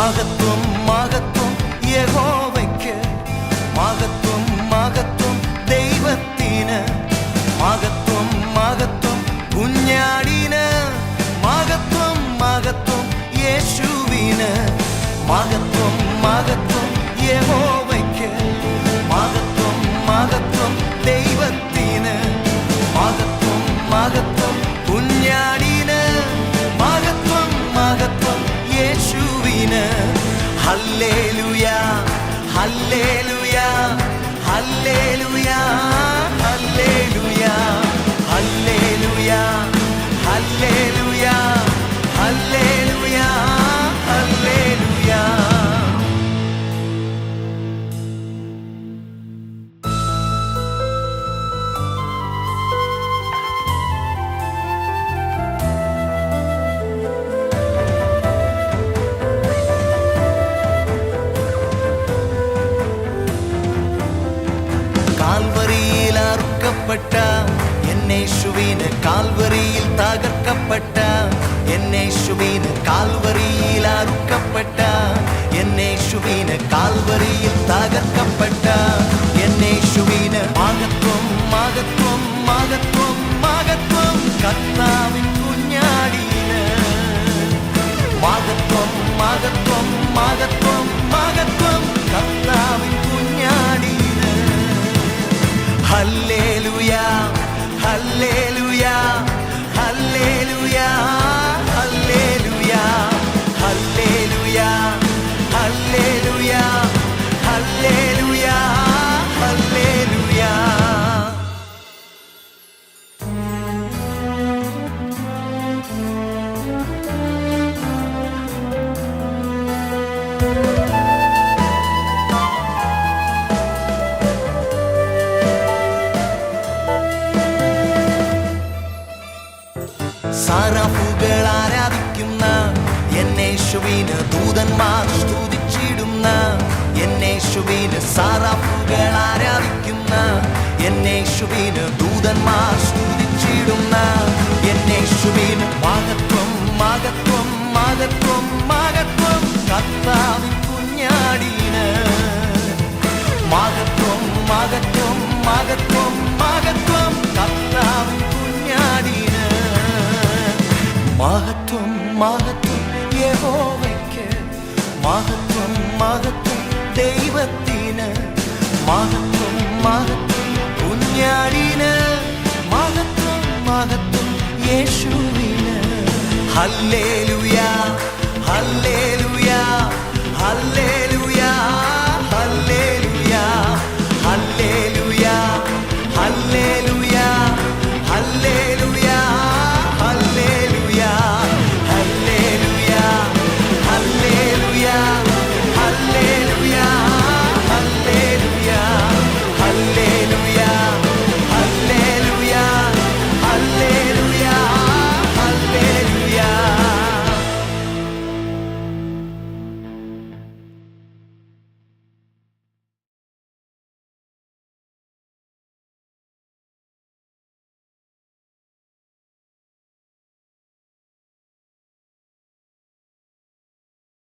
മഹത്വം മഹത്വം യഹോവയ്ക്ക്, മഹത്വം മഹത്വം ദൈവത്തിന്, മഹത്വം മഹത്വം കുഞ്ഞാടിന്, മഹത്വം മഹത്വം യേശുവിന്. മഹത്വം മഹത്വം യഹോവയ്ക്ക്, മഹത്വം മഹത്വം ദൈവത്തിന്, മഹത്വം മഹത്വം കുഞ്ഞാടിന്, മഹത്വം മഹത്വം യേശുവിന്. ഹല്ലേലൂയ ഹല്ലേലൂയ ഹല്ലേലൂയ ഹല്ലേലൂയ ഹല്ലേലൂയ ഹല്ലേലൂയ ഹല്ലേലൂയ ഹല്ലേലൂയ. കാൽവരിയിൽ അറുക്കപ്പെട്ട എന്നേശുവിന്, കാൽവരിയിൽ തകർക്കപ്പെട്ട എന്നേശുവിന്, കാൽവരിയിൽ അറുക്കപ്പെട്ട എന്നേശുവിന്, കാൽവരിയിൽ തകർക്കപ്പെട്ട എന്നേശുവിന്. മഹത്വം മഹത്വം മഹത്വം മഹത്വം കർത്താവിൻ കുഞ്ഞാടിന്, മഹത്വം മഹത്വം മഹത്വം മഹത്വം കർത്താവിൻ കുഞ്ഞാടിന്. ഹല്ലേലൂയ ഹല്ലേലൂയ ഹല്ലേലൂയ ഹല്ലേലൂയ ഹല്ലേലൂയ ഹല്ലേലൂയ ഹല്ലേലൂയ ഹല്ലേലൂയ. സറഫുകൾ ആരാധിക്കുന്ന എന്നേശുവിന്, ദൂതന്മാർ സ്തുതിച്ചിടുന്ന എന്നേശുവിന്, സറഫുകൾ ആരാധിക്കുന്ന എന്നേശുവിന്, ദൂതന്മാർ സ്തുതിച്ചിടുന്ന എന്നേശുവിന്. മഹത്വം മഹത്വം മഹത്വം മഹത്വം കർത്താവിൻ കുഞ്ഞാടിന്, മഹത്വം മഹത്വം മഹത്വം മഹത്വം കർത്താവിൻ കുഞ്ഞാടിന്. മഹത്വം മഹത്വം യഹോവയ്ക്ക്, മഹത്വം മഹത്വം ദൈവത്തിന്, മഹത്വം മഹത്വം കുഞ്ഞാടിന്, മഹത്വം മഹത്വം യേശുവിന്. ഹല്ലേലൂയ ഹല്ലേലൂയ ഹല്ലേലൂയ